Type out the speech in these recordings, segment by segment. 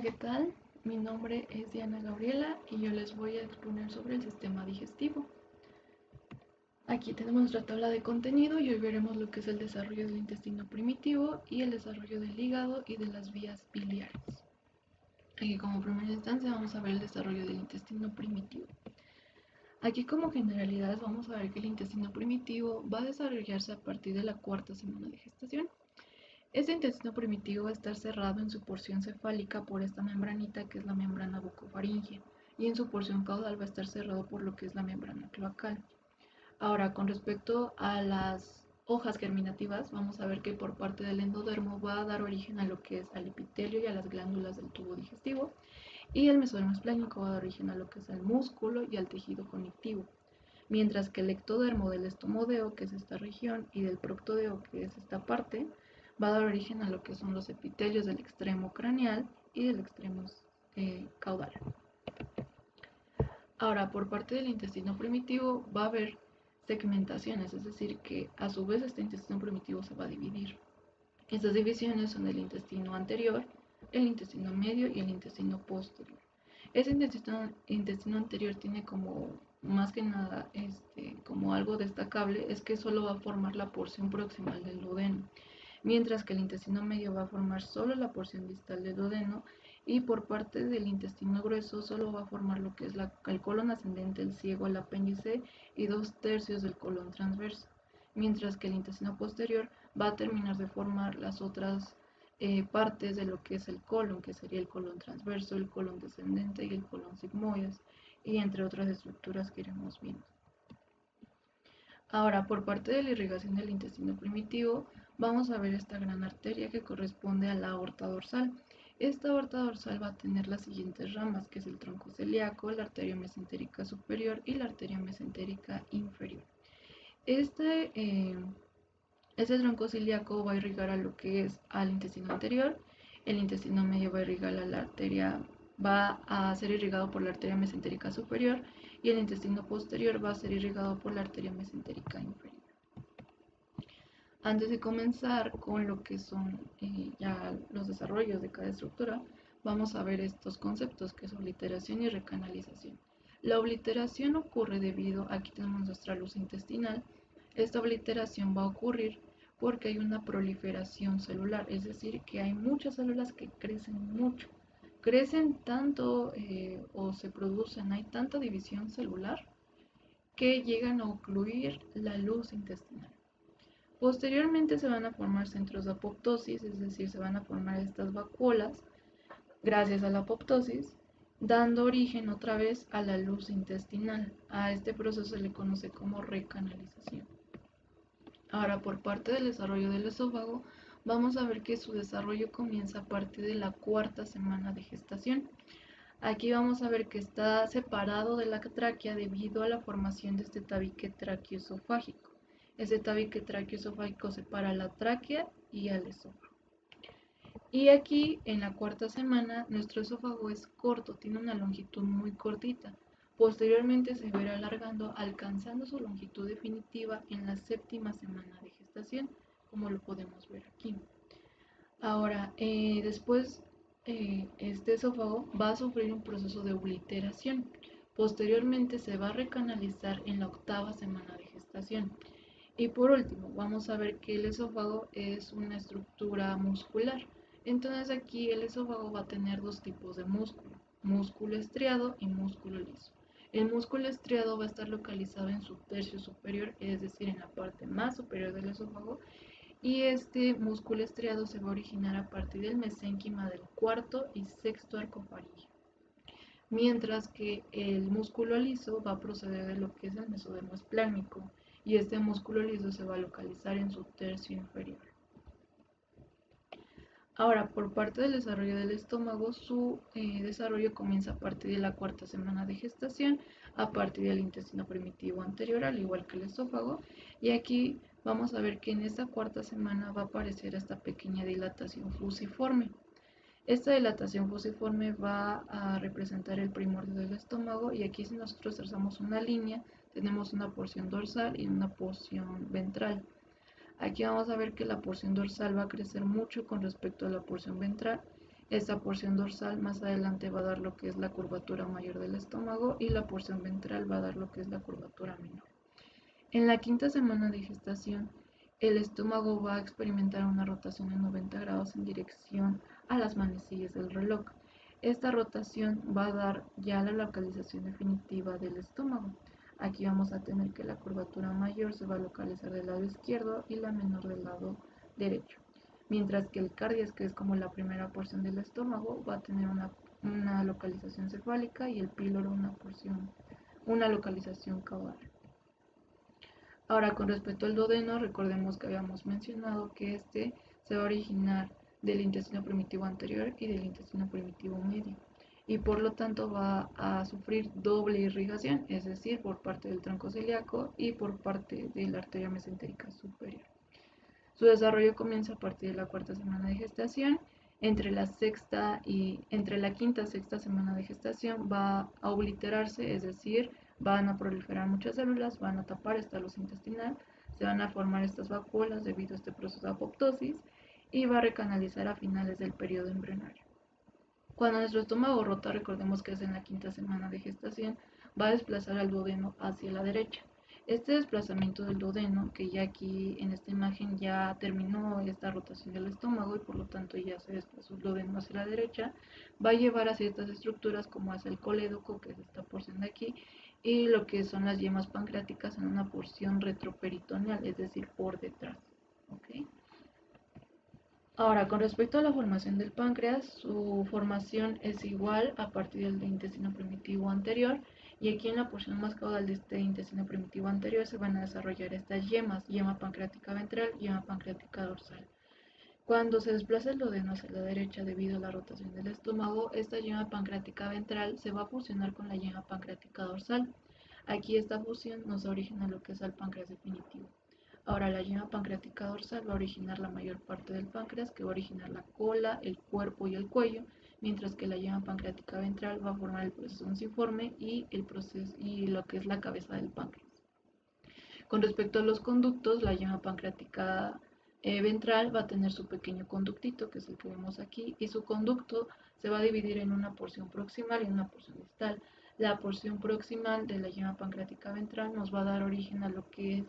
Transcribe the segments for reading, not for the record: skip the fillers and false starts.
¿qué tal? Mi nombre es Diana Gabriela y yo les voy a exponer sobre el sistema digestivo. Aquí tenemos nuestra tabla de contenido y hoy veremos lo que es el desarrollo del intestino primitivo y el desarrollo del hígado y de las vías biliares. Aquí como primera instancia vamos a ver el desarrollo del intestino primitivo. Aquí como generalidades vamos a ver que el intestino primitivo va a desarrollarse a partir de la cuarta semana de gestación. Este intestino primitivo va a estar cerrado en su porción cefálica por esta membranita que es la membrana bucofaringea y en su porción caudal va a estar cerrado por lo que es la membrana cloacal. Ahora, con respecto a las hojas germinativas, vamos a ver que por parte del endodermo va a dar origen a lo que es al epitelio y a las glándulas del tubo digestivo, y el mesodermo esplánico va a dar origen a lo que es al músculo y al tejido conectivo, mientras que el ectodermo del estomodeo, que es esta región, y del proctodeo, que es esta parte, va a dar origen a lo que son los epitelios del extremo craneal y del extremo caudal. Ahora, por parte del intestino primitivo va a haber segmentaciones, es decir, que a su vez este intestino primitivo se va a dividir. Estas divisiones son el intestino anterior, el intestino medio y el intestino posterior. Ese intestino anterior tiene como más que nada como algo destacable es que solo va a formar la porción proximal del duodeno, mientras que el intestino medio va a formar solo la porción distal del duodeno y por parte del intestino grueso solo va a formar lo que es el colon ascendente, el ciego, el apéndice y 2/3 del colon transverso, mientras que el intestino posterior va a terminar de formar las otras partes de lo que es el colon, que sería el colon transverso, el colon descendente y el colon sigmoides, y entre otras estructuras que iremos viendo. Ahora, por parte de la irrigación del intestino primitivo, vamos a ver esta gran arteria que corresponde a la aorta dorsal. Esta aorta dorsal va a tener las siguientes ramas, que es el tronco celíaco, la arteria mesentérica superior y la arteria mesentérica inferior. Este tronco celíaco va a irrigar a lo que es al intestino anterior, el intestino medio va a irrigar a la arteria, va a ser irrigado por la arteria mesentérica superior y el intestino posterior va a ser irrigado por la arteria mesentérica inferior. Antes de comenzar con lo que son ya los desarrollos de cada estructura, vamos a ver estos conceptos que es obliteración y recanalización. La obliteración ocurre debido, aquí tenemos nuestra luz intestinal, esta obliteración va a ocurrir porque hay una proliferación celular, es decir, que hay muchas células que crecen mucho. Crecen tanto o se producen, hay tanta división celular que llegan a ocluir la luz intestinal. Posteriormente se van a formar centros de apoptosis, es decir, se van a formar estas vacuolas gracias a la apoptosis, dando origen otra vez a la luz intestinal. A este proceso se le conoce como recanalización. Ahora, por parte del desarrollo del esófago, vamos a ver que su desarrollo comienza a partir de la cuarta semana de gestación. Aquí vamos a ver que está separado de la tráquea debido a la formación de este tabique traqueoesofágico. Este tabique traqueoesofágico separa la tráquea y al esófago. Y aquí en la cuarta semana nuestro esófago es corto, tiene una longitud muy cortita. Posteriormente se verá alargando, alcanzando su longitud definitiva en la séptima semana de gestación, como lo podemos ver aquí. Ahora, después este esófago va a sufrir un proceso de obliteración. Posteriormente se va a recanalizar en la octava semana de gestación. Y por último, vamos a ver que el esófago es una estructura muscular. Entonces aquí el esófago va a tener dos tipos de músculo, músculo estriado y músculo liso. El músculo estriado va a estar localizado en su tercio superior, es decir, en la parte más superior del esófago, y este músculo estriado se va a originar a partir del mesénquima del cuarto y sexto arco faríngeo, mientras que el músculo liso va a proceder de lo que es el mesodermo esplánico, y este músculo liso se va a localizar en su tercio inferior. Ahora, por parte del desarrollo del estómago, su desarrollo comienza a partir de la cuarta semana de gestación, a partir del intestino primitivo anterior, al igual que el esófago, y aquí vamos a ver que en esta cuarta semana va a aparecer esta pequeña dilatación fusiforme. Esta dilatación fusiforme va a representar el primordio del estómago, y aquí si nosotros trazamos una línea, tenemos una porción dorsal y una porción ventral. Aquí vamos a ver que la porción dorsal va a crecer mucho con respecto a la porción ventral, Esta porción dorsal más adelante va a dar lo que es la curvatura mayor del estómago y la porción ventral va a dar lo que es la curvatura menor. En la quinta semana de gestación, el estómago va a experimentar una rotación en 90 grados en dirección a las manecillas del reloj. Esta rotación va a dar ya la localización definitiva del estómago. Aquí vamos a tener que la curvatura mayor se va a localizar del lado izquierdo y la menor del lado derecho. Mientras que el cardias, que es como la primera porción del estómago, va a tener una localización cefálica y el píloro una localización caudal. Ahora, con respecto al duodeno, recordemos que habíamos mencionado que este se va a originar del intestino primitivo anterior y del intestino primitivo medio, y por lo tanto va a sufrir doble irrigación, es decir, por parte del tronco celíaco y por parte de la arteria mesentérica superior. Su desarrollo comienza a partir de la cuarta semana de gestación. Entre la quinta y sexta semana de gestación va a obliterarse, es decir, van a proliferar muchas células, van a tapar esta luz intestinal, se van a formar estas vacuolas debido a este proceso de apoptosis y va a recanalizar a finales del periodo embrionario. Cuando nuestro estómago rota, recordemos que es en la quinta semana de gestación, va a desplazar al duodeno hacia la derecha. Este desplazamiento del duodeno, que ya aquí en esta imagen ya terminó esta rotación del estómago y por lo tanto ya se desplazó el duodeno hacia la derecha, va a llevar a ciertas estructuras como es el colédoco, que es esta porción de aquí, y lo que son las yemas pancreáticas en una porción retroperitoneal, es decir, por detrás. ¿Okay? Ahora, con respecto a la formación del páncreas, su formación es igual a partir del intestino primitivo anterior, y aquí en la porción más caudal de este intestino primitivo anterior se van a desarrollar estas yemas, yema pancreática ventral y yema pancreática dorsal. Cuando se desplaza el duodeno hacia la derecha debido a la rotación del estómago, esta yema pancreática ventral se va a fusionar con la yema pancreática dorsal. Aquí esta fusión nos da origen a lo que es el páncreas definitivo. Ahora, la yema pancreática dorsal va a originar la mayor parte del páncreas, que va a originar la cola, el cuerpo y el cuello, mientras que la yema pancreática ventral va a formar el proceso ensiforme y lo que es la cabeza del páncreas. Con respecto a los conductos, la yema pancreática ventral va a tener su pequeño conductito, que es el que vemos aquí, y su conducto se va a dividir en una porción proximal y una porción distal. La porción proximal de la yema pancreática ventral nos va a dar origen a lo que es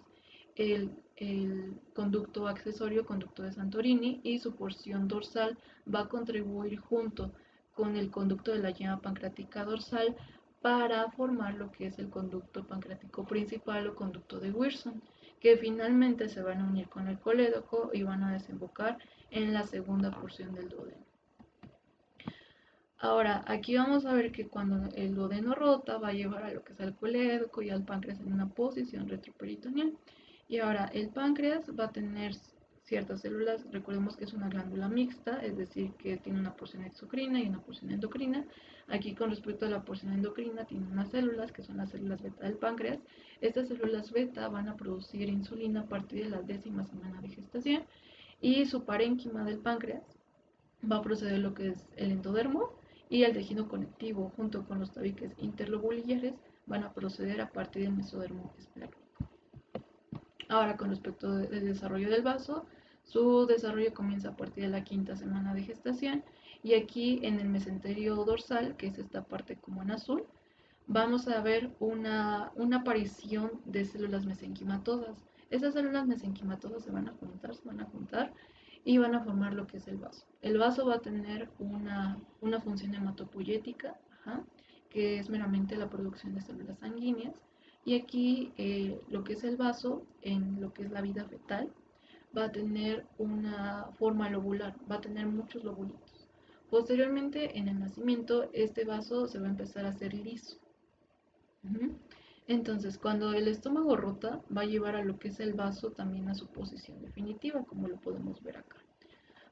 el conducto accesorio, conducto de Santorini, y su porción dorsal va a contribuir junto con el conducto de la yema pancreática dorsal para formar lo que es el conducto pancreático principal o conducto de Wilson, que finalmente se van a unir con el colédoco y van a desembocar en la segunda porción del duodeno. Ahora, aquí vamos a ver que cuando el duodeno rota va a llevar a lo que es el colédoco y al páncreas en una posición retroperitoneal. Y ahora el páncreas va a tener ciertas células, recordemos que es una glándula mixta, es decir, que tiene una porción exocrina y una porción endocrina. Aquí con respecto a la porción endocrina tiene unas células que son las células beta del páncreas. Estas células beta van a producir insulina a partir de la 10ª semana de gestación y su parénquima del páncreas va a proceder lo que es el endodermo y el tejido conectivo junto con los tabiques interlobulillares van a proceder a partir del mesodermo esplénico. Ahora, con respecto al desarrollo del vaso, su desarrollo comienza a partir de la 5ª semana de gestación y aquí en el mesenterio dorsal, que es esta parte como en azul, vamos a ver una aparición de células mesenquimatosas. Esas células mesenquimatosas se van a juntar y van a formar lo que es el vaso. El vaso va a tener una función hematopoyética, que es meramente la producción de células sanguíneas. Y aquí lo que es el vaso, en lo que es la vida fetal, va a tener una forma lobular, va a tener muchos lobulitos. Posteriormente, en el nacimiento, este vaso se va a empezar a hacer liso. Entonces, cuando el estómago rota, va a llevar a lo que es el vaso también a su posición definitiva, como lo podemos ver acá.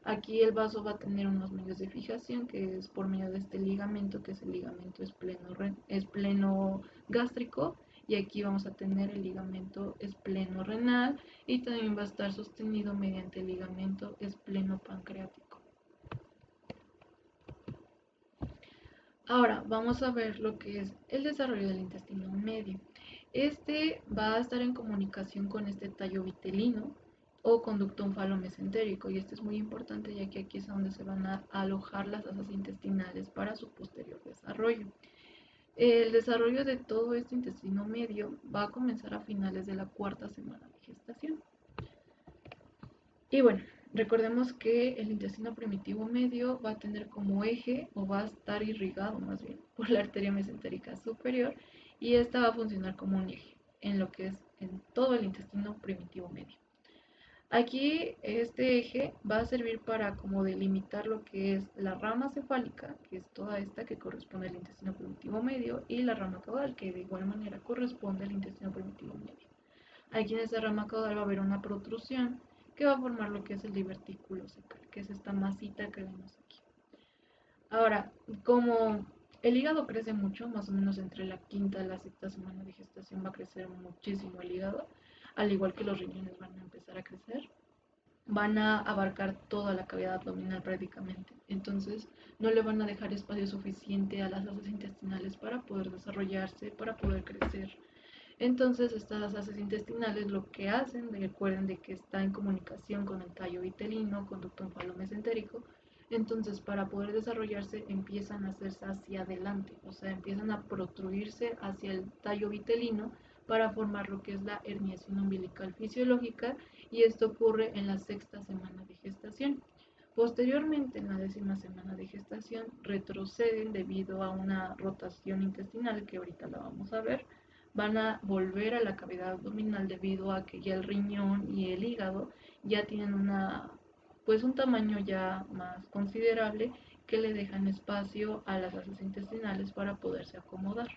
Aquí el vaso va a tener unos medios de fijación, que es por medio de este ligamento, que es el ligamento espleno gástrico, y aquí vamos a tener el ligamento espleno renal, y también va a estar sostenido mediante el ligamento espleno pancreático. Ahora vamos a ver lo que es el desarrollo del intestino medio. Este va a estar en comunicación con este tallo vitelino o conducto onfalomesentérico, y este es muy importante ya que aquí es donde se van a alojar las asas intestinales para su posterior desarrollo. El desarrollo de todo este intestino medio va a comenzar a finales de la cuarta semana de gestación. Y bueno, recordemos que el intestino primitivo medio va a tener como eje, o va a estar irrigado más bien, por la arteria mesentérica superior, y esta va a funcionar como un eje en lo que es en todo el intestino primitivo medio. Aquí este eje va a servir para como delimitar lo que es la rama cefálica, que es toda esta que corresponde al intestino primitivo medio, y la rama caudal, que de igual manera corresponde al intestino primitivo medio. Aquí en esta rama caudal va a haber una protrusión que va a formar lo que es el divertículo cecal, que es esta masita que vemos aquí. Ahora, como el hígado crece mucho, más o menos entre la quinta y la sexta semana de gestación va a crecer muchísimo el hígado, al igual que los riñones van a empezar a crecer, van a abarcar toda la cavidad abdominal prácticamente. Entonces, no le van a dejar espacio suficiente a las asas intestinales para poder desarrollarse, para poder crecer. Entonces, estas asas intestinales lo que hacen, recuerden de que está en comunicación con el tallo vitelino, conducto onfalomesentérico. Entonces, para poder desarrollarse, empiezan a hacerse hacia adelante, o sea, empiezan a protruirse hacia el tallo vitelino para formar lo que es la herniación umbilical fisiológica, y esto ocurre en la sexta semana de gestación. Posteriormente, en la décima semana de gestación, retroceden debido a una rotación intestinal que ahorita la vamos a ver. Van a volver a la cavidad abdominal debido a que ya el riñón y el hígado ya tienen pues un tamaño ya más considerable, que le dejan espacio a las asas intestinales para poderse acomodar.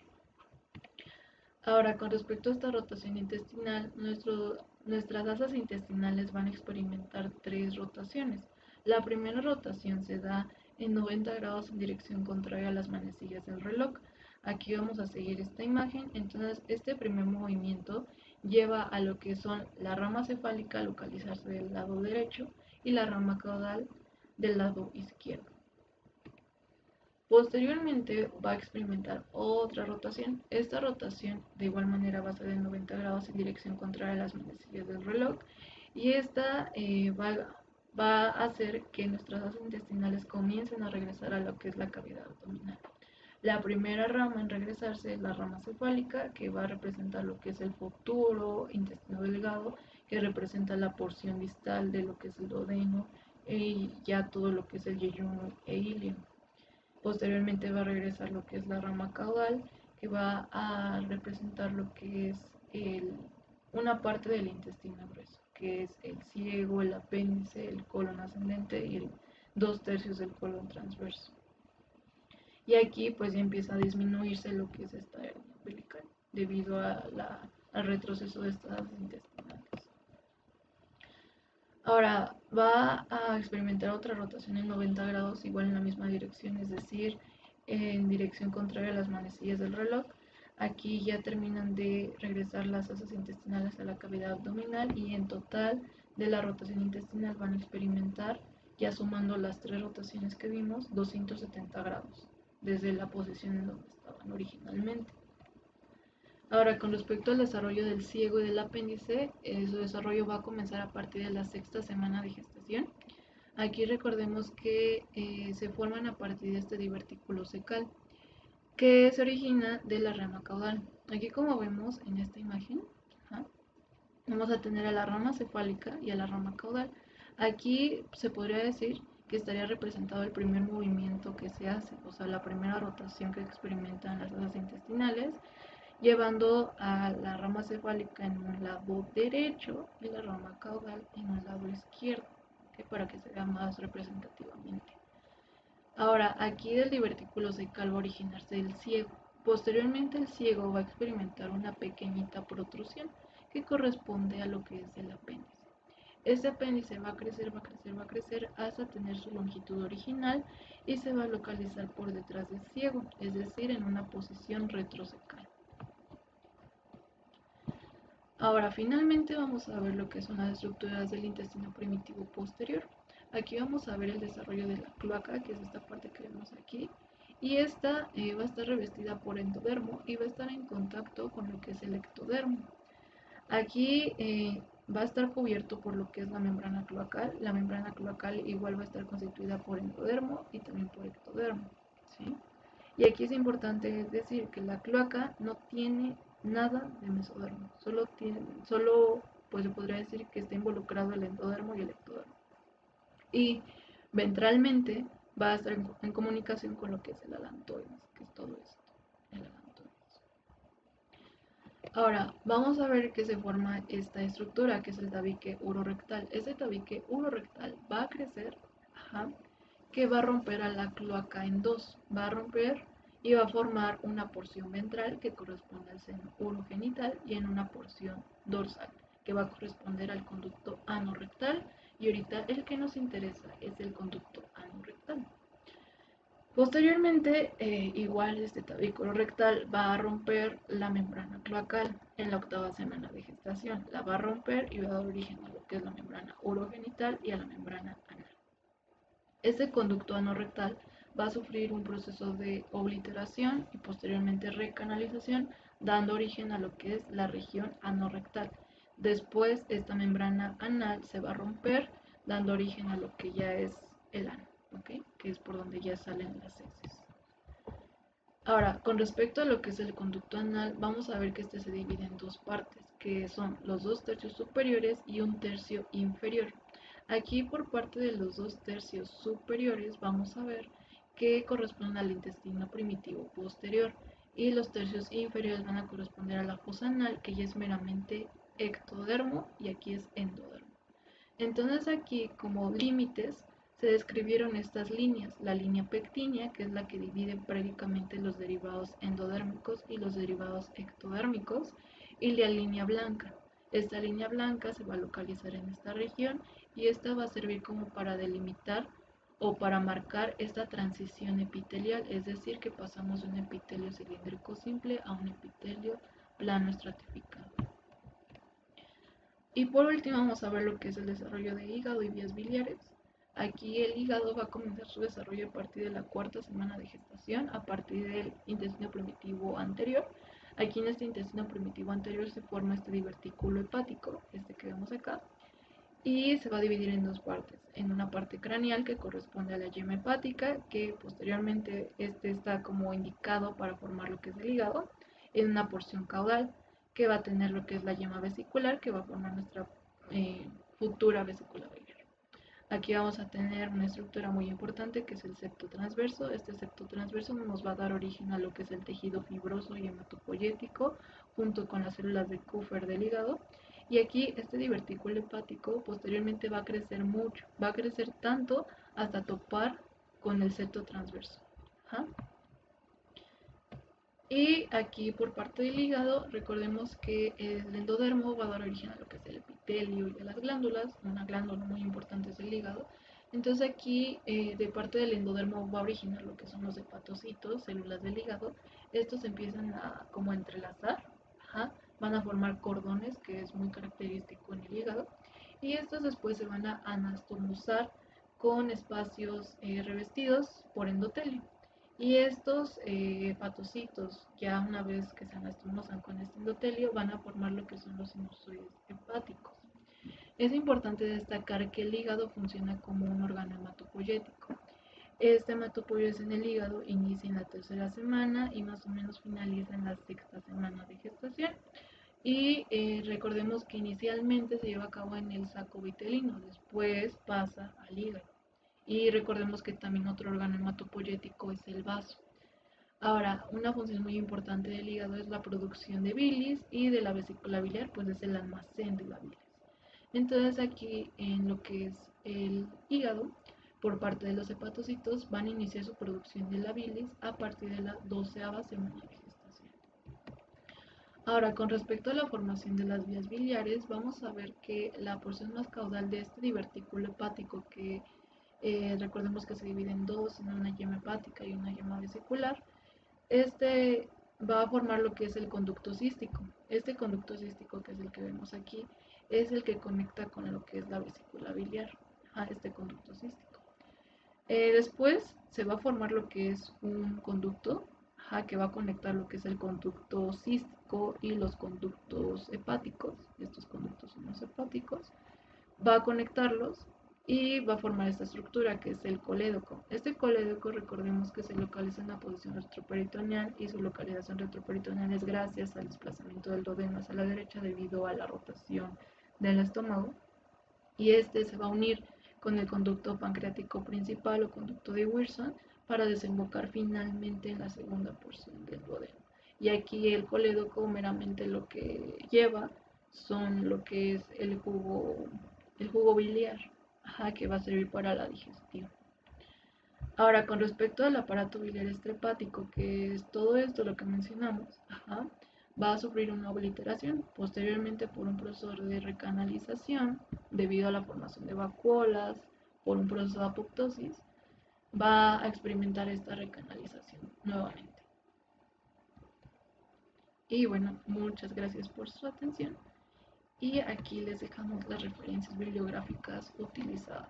Ahora, con respecto a esta rotación intestinal, nuestras asas intestinales van a experimentar tres rotaciones. La primera rotación se da en 90 grados en dirección contraria a las manecillas del reloj. Aquí vamos a seguir esta imagen. Entonces, este primer movimiento lleva a lo que son la rama cefálica a localizarse del lado derecho y la rama caudal del lado izquierdo. Posteriormente va a experimentar otra rotación. Esta rotación de igual manera va a ser de 90 grados en dirección contraria a las manecillas del reloj, y esta va a hacer que nuestras asas intestinales comiencen a regresar a lo que es la cavidad abdominal. La primera rama en regresarse es la rama cefálica, que va a representar lo que es el futuro intestino delgado, que representa la porción distal de lo que es el duodeno y ya todo lo que es el yeyuno e ilio. Posteriormente va a regresar lo que es la rama caudal, que va a representar lo que es una parte del intestino grueso, que es el ciego, el apéndice, el colon ascendente y el 2/3 del colon transverso. Y aquí pues ya empieza a disminuirse lo que es esta hernia umbilical debido al retroceso de estas intestinales. Ahora va a experimentar otra rotación en 90 grados, igual en la misma dirección, es decir, en dirección contraria a las manecillas del reloj. Aquí ya terminan de regresar las asas intestinales a la cavidad abdominal, y en total de la rotación intestinal van a experimentar, ya sumando las tres rotaciones que vimos, 270 grados desde la posición en donde estaban originalmente. Ahora, con respecto al desarrollo del ciego y del apéndice, su desarrollo va a comenzar a partir de la sexta semana de gestación. Aquí recordemos que se forman a partir de este divertículo cecal, que se origina de la rama caudal. Aquí, como vemos en esta imagen, vamos a tener a la rama cefálica y a la rama caudal. Aquí se podría decir que estaría representado el primer movimiento que se hace, o sea, la primera rotación que experimentan las asas intestinales, llevando a la rama cefálica en un lado derecho y la rama caudal en un lado izquierdo, para que se vea más representativamente. Ahora, aquí del divertículo cecal va a originarse el ciego. Posteriormente, el ciego va a experimentar una pequeñita protrusión que corresponde a lo que es el apéndice. Este apéndice va a crecer, va a crecer, va a crecer hasta tener su longitud original, y se va a localizar por detrás del ciego, es decir, en una posición retrocecal. Ahora, finalmente vamos a ver lo que son las estructuras del intestino primitivo posterior. Aquí vamos a ver el desarrollo de la cloaca, que es esta parte que vemos aquí, y esta va a estar revestida por endodermo y va a estar en contacto con lo que es el ectodermo. Aquí va a estar cubierto por lo que es la membrana cloacal. La membrana cloacal igual va a estar constituida por endodermo y también por ectodermo, ¿sí? Y aquí es importante decir que la cloaca no tiene nada de mesodermo, solo pues se podría decir que está involucrado el endodermo y el ectodermo. Y ventralmente va a estar en comunicación con lo que es el alantoides, que es todo esto, el alantoides. Ahora, vamos a ver que se forma esta estructura, que es el tabique urorectal. Ese tabique urorectal va a crecer, que va a romper a la cloaca en dos. Va a romper y va a formar una porción ventral que corresponde al seno urogenital y en una porción dorsal que va a corresponder al conducto anorrectal. Y ahorita el que nos interesa es el conducto anorrectal. Posteriormente, igual este tabículo rectal va a romper la membrana cloacal en la octava semana de gestación. La va a romper y va a dar origen a lo que es la membrana urogenital y a la membrana anal. Este conducto anorrectal va a sufrir un proceso de obliteración y posteriormente recanalización, dando origen a lo que es la región anorrectal. Después, esta membrana anal se va a romper, dando origen a lo que ya es el ano, ¿okay? Que es por donde ya salen las heces. Ahora, con respecto a lo que es el conducto anal, vamos a ver que este se divide en dos partes, que son los 2/3 superiores y 1/3 inferior. Aquí por parte de los 2/3 superiores vamos a ver que corresponden al intestino primitivo posterior y los tercios inferiores van a corresponder a la fosa anal, que ya es meramente ectodermo y aquí es endodermo. Entonces aquí como límites se describieron estas líneas, la línea pectínea, que es la que divide prácticamente los derivados endodérmicos y los derivados ectodérmicos, y la línea blanca. Esta línea blanca se va a localizar en esta región y esta va a servir como para delimitar o para marcar esta transición epitelial, es decir, que pasamos de un epitelio cilíndrico simple a un epitelio plano estratificado. Y por último vamos a ver lo que es el desarrollo de hígado y vías biliares. Aquí el hígado va a comenzar su desarrollo a partir de la cuarta semana de gestación, a partir del intestino primitivo anterior. Aquí en este intestino primitivo anterior se forma este divertículo hepático, este que vemos acá, y se va a dividir en dos partes. En una parte craneal que corresponde a la yema hepática, que posteriormente este está como indicado para formar lo que es el hígado, en una porción caudal que va a tener lo que es la yema vesicular, que va a formar nuestra futura vesícula biliar. Aquí vamos a tener una estructura muy importante que es el septo transverso. Este septo transverso nos va a dar origen a lo que es el tejido fibroso y hematopoyético junto con las células de Kupffer del hígado. Y aquí este divertículo hepático posteriormente va a crecer mucho, va a crecer tanto hasta topar con el septo transverso. ¿Ja? Y aquí por parte del hígado, recordemos que el endodermo va a dar origen a lo que es el epitelio y a las glándulas. Una glándula muy importante es el hígado. Entonces aquí de parte del endodermo va a originar lo que son los hepatocitos, células del hígado. Estos empiezan a como entrelazar, van a formar cordones, que es muy característico en el hígado. Y estos después se van a anastomosar con espacios revestidos por endotelio. Y estos hepatocitos, ya una vez que se anastomosan con este endotelio, van a formar lo que son los sinusoides hepáticos. Es importante destacar que el hígado funciona como un órgano hematopoyético. Este hematopoiesis en el hígado inicia en la tercera semana y más o menos finaliza en la sexta semana de gestación. Y recordemos que inicialmente se lleva a cabo en el saco vitelino, después pasa al hígado. Y recordemos que también otro órgano hematopoyético es el vaso. Ahora, una función muy importante del hígado es la producción de bilis y de la vesícula biliar, pues es el almacén de la bilis. Entonces aquí en lo que es el hígado, por parte de los hepatocitos, van a iniciar su producción de la bilis a partir de la 12ª semana de gestación. Ahora, con respecto a la formación de las vías biliares, vamos a ver que la porción más caudal de este divertículo hepático, que recordemos que se divide en dos, en una yema hepática y una yema vesicular, este va a formar lo que es el conducto cístico. Este conducto cístico, que es el que vemos aquí, es el que conecta con lo que es la vesícula biliar, a este conducto cístico. Después se va a formar lo que es un conducto, que va a conectar lo que es el conducto cístico y los conductos hepáticos. Estos conductos son los hepáticos. Va a conectarlos y va a formar esta estructura que es el colédoco. Este colédoco, recordemos que se localiza en la posición retroperitoneal, y su localización retroperitoneal es gracias al desplazamiento del duodeno hacia la derecha debido a la rotación del estómago, y este se va a unir con el conducto pancreático principal o conducto de Wilson para desembocar finalmente en la segunda porción del duodeno. Y aquí el colédoco meramente lo que lleva son lo que es el jugo biliar, que va a servir para la digestión. Ahora, con respecto al aparato biliar extrahepático, que es todo esto lo que mencionamos, va a sufrir una obliteración posteriormente por un proceso de recanalización debido a la formación de vacuolas, por un proceso de apoptosis, va a experimentar esta recanalización nuevamente. Y bueno, muchas gracias por su atención, y aquí les dejamos las referencias bibliográficas utilizadas.